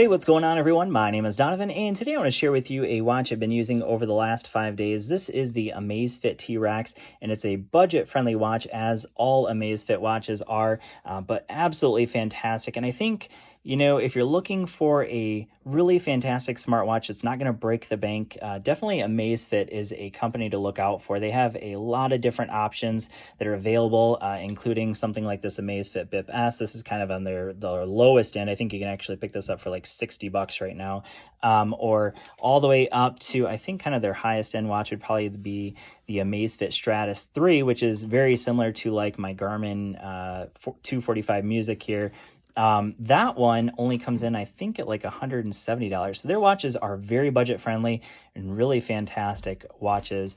Hey, what's going on, everyone? My name is Donovan, and today I want to share with you a watch I've been using over the last 5 days. This is the Amazfit T-Rex, and it's a budget-friendly watch, as all Amazfit watches are, but absolutely fantastic. And I think, if you're looking for a really fantastic smartwatch that's not going to break the bank, definitely Amazfit is a company to look out for. They have a lot of different options that are available, including something like this Amazfit Bip S. This is kind of on their lowest end. I think you can actually pick this up for like $60 right now, or all the way up to, I think kind of their highest end watch would probably be the Amazfit Stratus 3, which is very similar to like my Garmin 245 Music here. That one only comes in, I think, at like $170. So their watches are very budget friendly and really fantastic watches.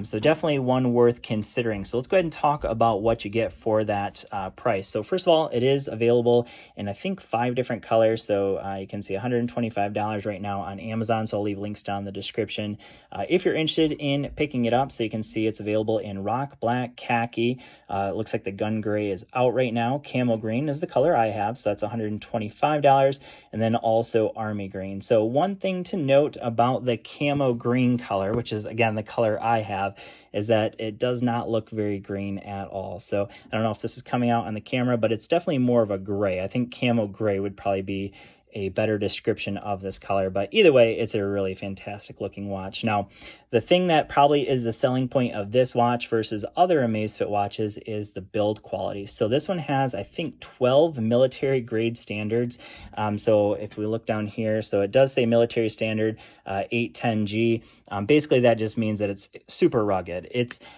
So definitely one worth considering. So let's go ahead and talk about what you get for that price. So first of all, it is available in, I think, 5 different colors. So you can see $125 right now on Amazon. So I'll leave links down in the description if you're interested in picking it up. So you can see it's available in rock, black, khaki. It looks like the gun gray is out right now. Camel green is the color I have. So that's $125, and then also army green. So one thing to note about the camo green color, which is again the color I have, is that it does not look very green at all. So I don't know if this is coming out on the camera, but it's definitely more of a gray. I think camo gray would probably be a better description of this color, but either way, it's a really fantastic looking watch. Now, the thing that probably is the selling point of this watch versus other Amazfit watches is the build quality. So this one has, I think, 12 military grade standards. So if we look down here, so it does say military standard 810G. Basically, that just means that it's super rugged.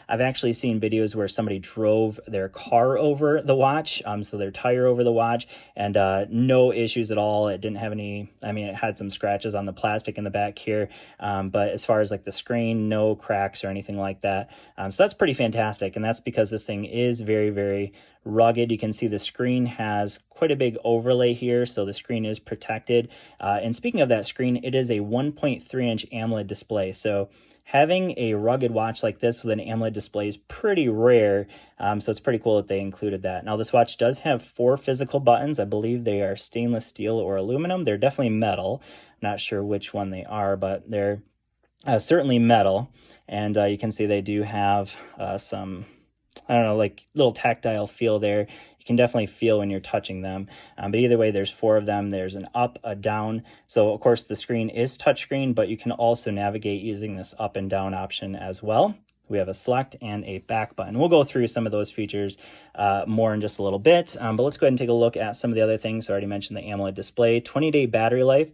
I've actually seen videos where somebody drove their car over the watch, so their tire over the watch, and no issues at all. It didn't have any, it had some scratches on the plastic in the back here, but as far as like the screen, no cracks or anything like that. So that's pretty fantastic, and that's because this thing is very, very rugged. You can see the screen has quite a big overlay here, so the screen is protected. And speaking of that screen, it is a 1.3-inch AMOLED display. So having a rugged watch like this with an AMOLED display is pretty rare, so it's pretty cool that they included that. Now, this watch does have 4 physical buttons. I believe they are stainless steel or aluminum. They're definitely metal. I'm not sure which one they are, but they're certainly metal. And you can see they do have some, I don't know, like little tactile feel there. You can definitely feel when you're touching them. But either way, there's 4 of them. There's an up, a down. So of course the screen is touchscreen, but you can also navigate using this up and down option as well. We have a select and a back button. We'll go through some of those features more in just a little bit. But let's go ahead and take a look at some of the other things. I already mentioned the AMOLED display, 20-day battery life.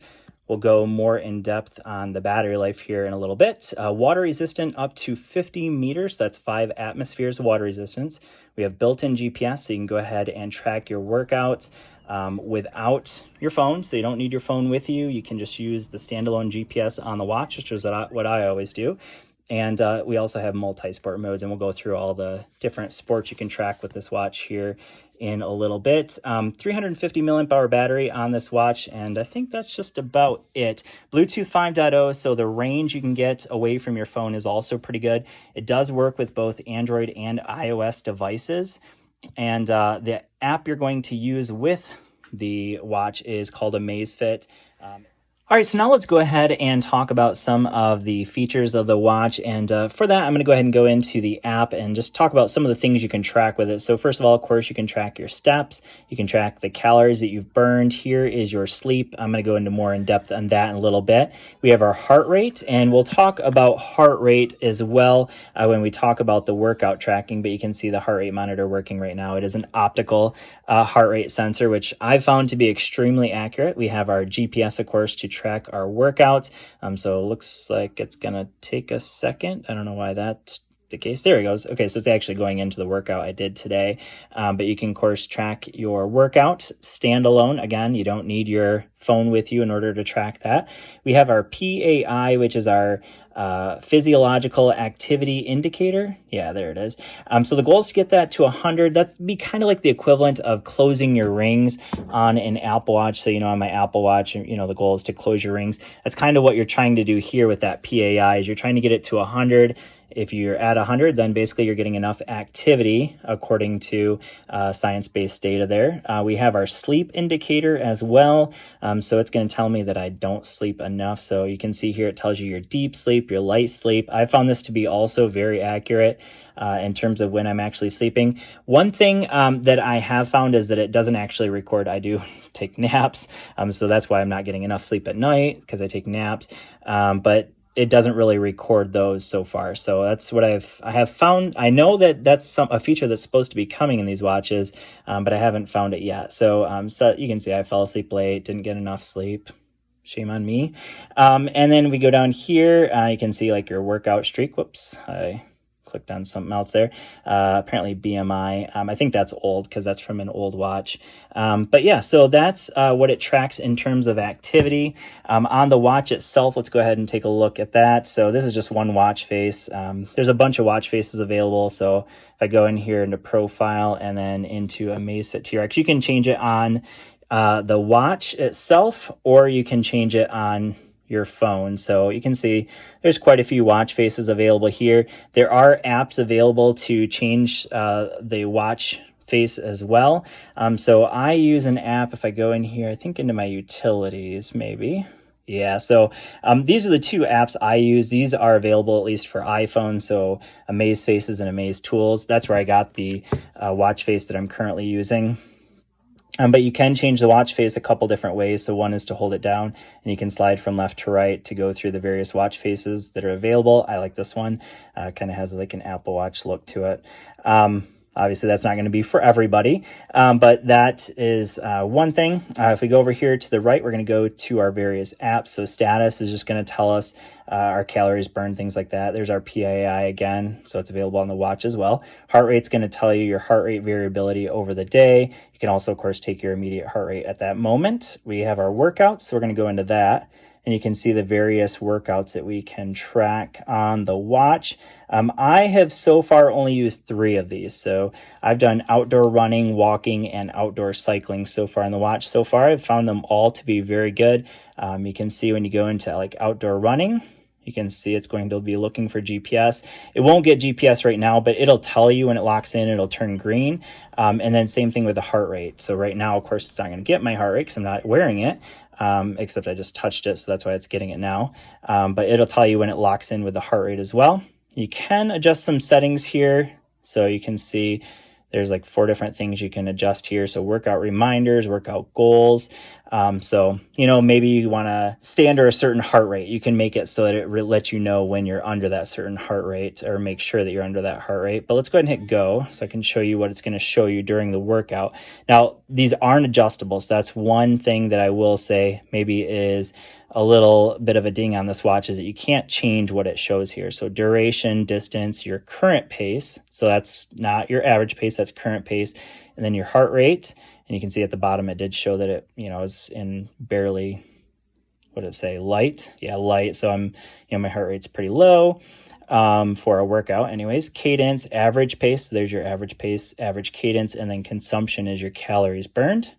We'll go more in depth on the battery life here in a little bit. Water resistant up to 50 meters. That's 5 atmospheres of water resistance. We have built-in GPS, so you can go ahead and track your workouts without your phone. So you don't need your phone with you. You can just use the standalone GPS on the watch, which is what I always do. And we also have multi-sport modes, and we'll go through all the different sports you can track with this watch here in a little bit. 350 milliamp hour battery on this watch, and I think that's just about it. Bluetooth 5.0, so the range you can get away from your phone is also pretty good. It does work with both Android and iOS devices, and the app you're going to use with the watch is called Amazfit. All right, so now let's go ahead and talk about some of the features of the watch. And for that, I'm going to go ahead and go into the app and just talk about some of the things you can track with it. So first of all, of course, you can track your steps. You can track the calories that you've burned. Here is your sleep. I'm going to go into more in depth on that in a little bit. We have our heart rate, and we'll talk about heart rate as well when we talk about the workout tracking. But you can see the heart rate monitor working right now. It is an optical heart rate sensor, which I've found to be extremely accurate. We have our GPS, of course, to track our workouts. So it looks like it's gonna take a second. I don't know why that's the case. There it goes. Okay, so it's actually going into the workout I did today. But you can, of course, track your workout standalone. Again, you don't need your phone with you in order to track that. We have our PAI, which is our physiological activity indicator. Yeah, there it is. So the goal is to get that to 100. That'd be kind of like the equivalent of closing your rings on an Apple Watch. So, on my Apple Watch, the goal is to close your rings. That's kind of what you're trying to do here with that PAI, is you're trying to get it to 100. if you're at 100, then basically you're getting enough activity according to science-based data there. We have our sleep indicator as well. So it's going to tell me that I don't sleep enough. So you can see here it tells you your deep sleep, your light sleep. I found this to be also very accurate in terms of when I'm actually sleeping. One thing that I have found is that it doesn't actually record. I do take naps. So that's why I'm not getting enough sleep at night, because I take naps. But it doesn't really record those so far. So that's what I have found. I know that that's a feature that's supposed to be coming in these watches, but I haven't found it yet. So, so you can see I fell asleep late, didn't get enough sleep. Shame on me. And then we go down here. You can see like your workout streak. Whoops, I clicked on something else there. Apparently BMI. I think that's old because that's from an old watch. But yeah, so that's what it tracks in terms of activity. On the watch itself, let's go ahead and take a look at that. So this is just one watch face. There's a bunch of watch faces available. So if I go in here into profile and then into Amazfit T-Rex, you can change it on the watch itself, or you can change it on your phone. So you can see there's quite a few watch faces available here. There are apps available to change the watch face as well. So I use an app. If I go in here, I think into my utilities maybe. Yeah, so these are the two apps I use. These are available at least for iPhone, so Amaze Faces and Amaze Tools. That's where I got the watch face that I'm currently using. But you can change the watch face a couple different ways. So one is to hold it down and you can slide from left to right to go through the various watch faces that are available. I like this one. Kind of has like an Apple Watch look to it. Obviously, that's not going to be for everybody, but that is one thing. If we go over here to the right, we're going to go to our various apps. So status is just going to tell us our calories burned, things like that. There's our PAI again, so it's available on the watch as well. Heart rate's going to tell you your heart rate variability over the day. You can also, of course, take your immediate heart rate at that moment. We have our workouts, so we're going to go into that. And you can see the various workouts that we can track on the watch. I have so far only used 3 of these. So I've done outdoor running, walking, and outdoor cycling so far on the watch. So far, I've found them all to be very good. You can see when you go into like outdoor running, you can see it's going to be looking for GPS. It won't get GPS right now, but it'll tell you when it locks in, it'll turn green. And then same thing with the heart rate. So right now, of course, it's not going to get my heart rate because I'm not wearing it. Except I just touched it, so that's why it's getting it now. But it'll tell you when it locks in with the heart rate as well. You can adjust some settings here. So you can see there's like 4 different things you can adjust here. So workout reminders, workout goals. So, you know, maybe you want to stay under a certain heart rate. You can make it so that it lets you know when you're under that certain heart rate, or make sure that you're under that heart rate. But let's go ahead and hit go so I can show you what it's going to show you during the workout. Now, these aren't adjustable. So that's one thing that I will say maybe is a little bit of a ding on this watch, is that you can't change what it shows here. So duration, distance, your current pace. So that's not your average pace, that's current pace. And then your heart rate. And you can see at the bottom, it did show that it, you know, is in barely, what did it say? Light. Yeah, light. So my heart rate's pretty low for a workout. Anyways, cadence, average pace. So there's your average pace, average cadence, and then consumption is your calories burned.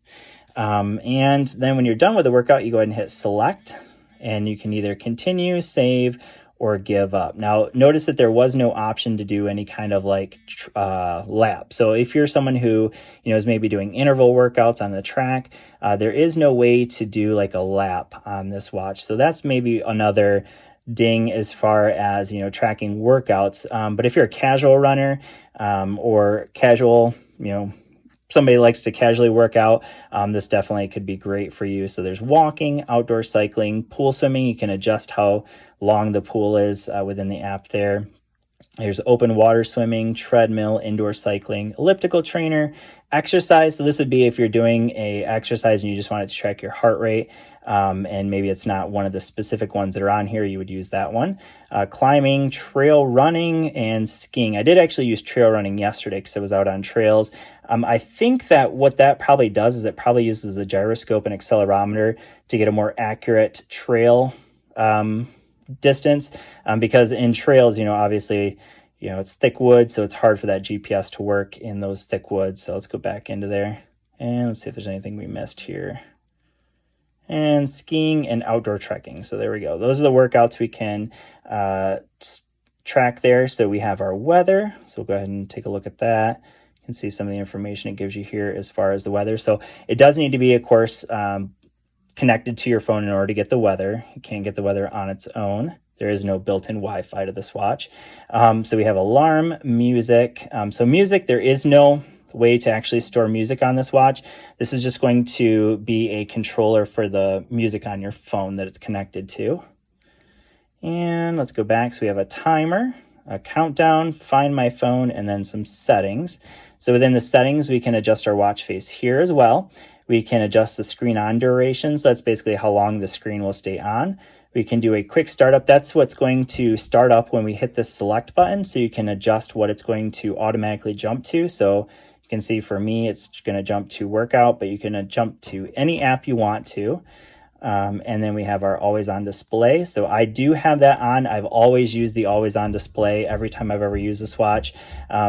And then when you're done with the workout, you go ahead and hit select, and you can either continue, save, or give up. Now, notice that there was no option to do any kind of like lap. So if you're someone who, you know, is maybe doing interval workouts on the track, there is no way to do like a lap on this watch. So that's maybe another ding as far as, you know, tracking workouts. But if you're a casual runner or casual, you know, somebody likes to casually work out, this definitely could be great for you. So there's walking, outdoor cycling, pool swimming. You can adjust how long the pool is within the app there. There's open water swimming, treadmill, indoor cycling, elliptical trainer, exercise. So this would be if you're doing a exercise and you just wanted to track your heart rate, and maybe it's not one of the specific ones that are on here, you would use that one. Climbing, trail running, and skiing. I did actually use trail running yesterday because I was out on trails. I think that what that probably does is it probably uses the gyroscope and accelerometer to get a more accurate trail distance, because in trails, you know, obviously, you know, it's thick wood, so it's hard for that GPS to work in those thick woods. So let's go back into there and let's see if there's anything we missed here. And skiing and outdoor trekking. So there we go. Those are the workouts we can track there. So we have our weather. So we'll go ahead and take a look at that. You can see some of the information it gives you here as far as the weather. So it does need to be, of course, connected to your phone in order to get the weather. You can't get the weather on its own. There is no built-in Wi-Fi to this watch. So we have alarm, music. So music, there is no way to actually store music on this watch. This is just going to be a controller for the music on your phone that it's connected to. And let's go back. So we have a timer, a countdown, find my phone, and then some settings. So within the settings, we can adjust our watch face here as well. We can adjust the screen on duration. So that's basically how long the screen will stay on. We can do a quick startup. That's what's going to start up when we hit the select button. So you can adjust what it's going to automatically jump to. So you can see for me, it's going to jump to workout, but you can jump to any app you want to. And then we have our always on display. So I do have that on. I've always used the always on display every time I've ever used this watch.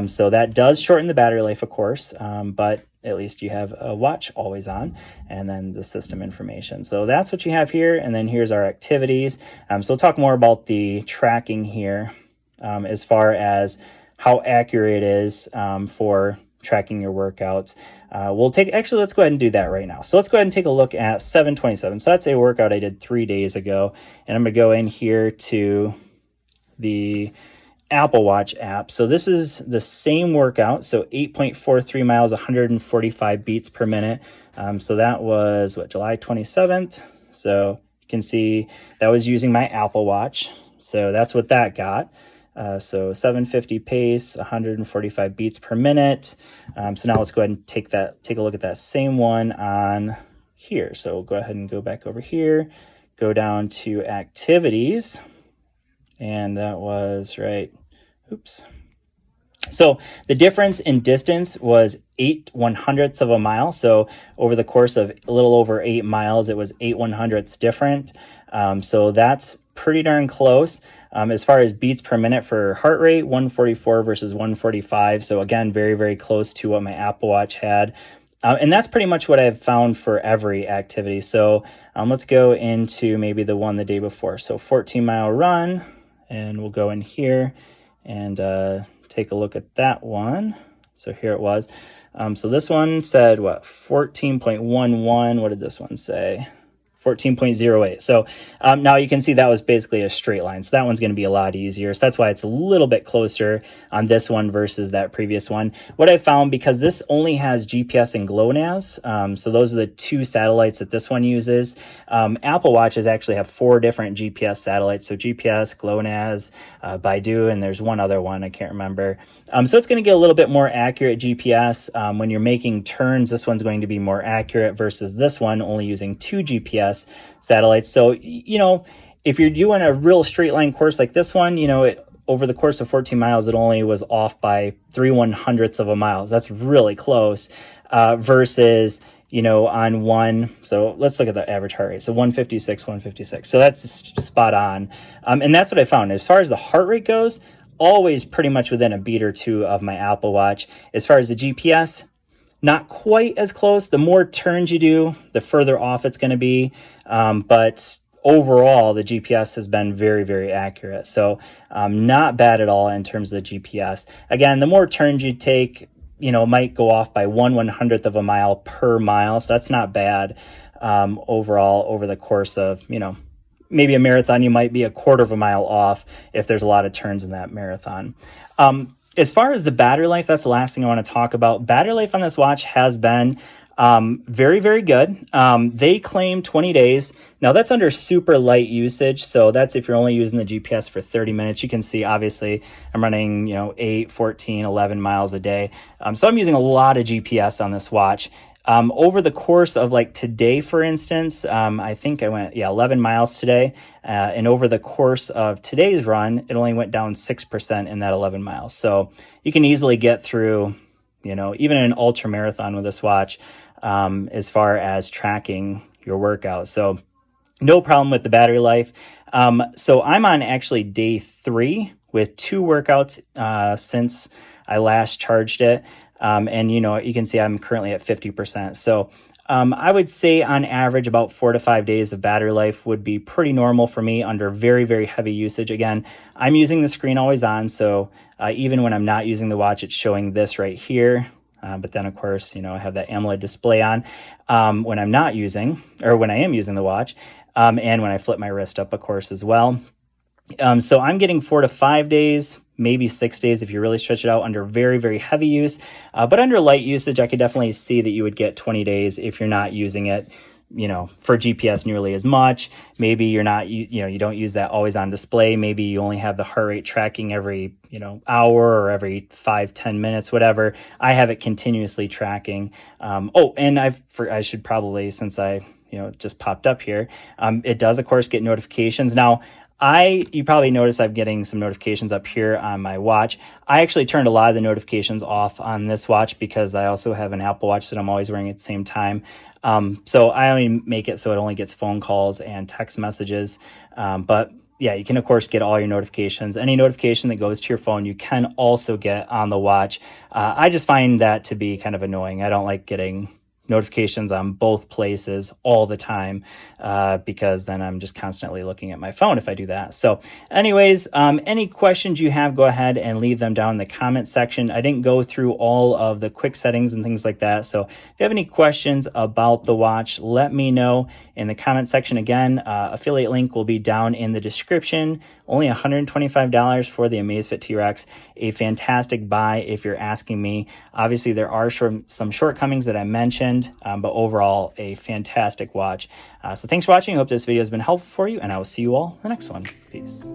So that does shorten the battery life, of course, but at least you have a watch always on, and then the system information. So that's what you have here. And then here's our activities. So we'll talk more about the tracking here as far as how accurate it is for tracking your workouts. Let's go ahead and do that right now. So let's go ahead and take a look at 727. So that's a workout I did 3 days ago. And I'm going to go in here to the Apple Watch app. So this is the same workout. So 8.43 miles, 145 beats per minute. So that was July 27th. So you can see that was using my Apple Watch. So that's what that got. So 750 pace, 145 beats per minute. So now let's go ahead and take a look at that same one on here. So we'll go ahead and go back over here, go down to activities. And that was right. Oops. So the difference in distance was 8/100ths of a mile. So over the course of a little over 8 miles, it was 8/100ths different. So that's pretty darn close. As far as beats per minute for heart rate, 144 versus 145. So again, very, very close to what my Apple Watch had. And that's pretty much what I've found for every activity. So let's go into maybe the one the day before. So 14-mile run, and we'll go in here and take a look at that one. So here it was. So this one said 14.11. What did this one say? 14.08. So now you can see that was basically a straight line. So that one's going to be a lot easier. So that's why it's a little bit closer on this one versus that previous one. What I found, because this only has GPS and GLONASS, so those are the two satellites that this one uses. Apple Watches actually have 4 different GPS satellites. So GPS, GLONASS, Baidu, and there's one other one, I can't remember. So it's going to get a little bit more accurate GPS. When you're making turns, this one's going to be more accurate versus this one only using 2 GPS satellites. So, if you're doing a real straight line course like this one, over the course of 14 miles, it only was off by 3/100ths of a mile. That's really close versus, on one. So let's look at the average heart rate. So 156. So that's spot on. And that's what I found. As far as the heart rate goes, always pretty much within a beat or two of my Apple Watch. As far as the GPS, not quite as close. The more turns you do, the further off it's going to be. But overall, the GPS has been very, very accurate. So not bad at all in terms of the GPS. Again, the more turns you take, might go off by 1/100th of a mile per mile. So that's not bad overall over the course of, maybe a marathon. You might be a quarter of a mile off if there's a lot of turns in that marathon. As far as the battery life, that's the last thing I want to talk about. Battery life on this watch has been very, very good. They claim 20 days. Now that's under super light usage. So that's if you're only using the GPS for 30 minutes. You can see, obviously, I'm running, 8, 14, 11 miles a day. So I'm using a lot of GPS on this watch. Over the course of today, for instance, I think I went 11 miles today. And over the course of today's run, it only went down 6% in that 11 miles. So you can easily get through, even an ultra marathon with this watch as far as tracking your workout. So no problem with the battery life. So I'm on actually day 3 with 2 workouts since I last charged it. And you can see I'm currently at 50%. So I would say on average about 4 to 5 days of battery life would be pretty normal for me under very, very heavy usage. Again, I'm using the screen always on, so even when I'm not using the watch, it's showing this right here. But then, of course, I have that AMOLED display on when I'm not using, or when I am using the watch, and when I flip my wrist up, of course, as well. So I'm getting 4 to 5 days, maybe 6 days if you really stretch it out under very, very heavy use. But under light usage, I could definitely see that you would get 20 days if you're not using it, for GPS nearly as much. Maybe you're not, you don't use that always on display. Maybe you only have the heart rate tracking every, hour or every 5-10 minutes, whatever. I have it continuously tracking. And I should probably, since I, it just popped up here, it does, of course, get notifications. Now, you probably notice I'm getting some notifications up here on my watch. I actually turned a lot of the notifications off on this watch because I also have an Apple Watch that I'm always wearing at the same time. So I only make it so it only gets phone calls and text messages. But yeah, you can, of course, get all your notifications. Any notification that goes to your phone, you can also get on the watch. I just find that to be kind of annoying. I don't like getting notifications on both places all the time because then I'm just constantly looking at my phone if I do that. So anyways, any questions you have, go ahead and leave them down in the comment section. I didn't go through all of the quick settings and things like that. So if you have any questions about the watch, let me know in the comment section. Again, affiliate link will be down in the description. Only $125 for the Amazfit T-Rex. A fantastic buy if you're asking me. Obviously, there are some shortcomings that I mentioned, but overall, a fantastic watch. So thanks for watching. I hope this video has been helpful for you, and I will see you all in the next one. Peace.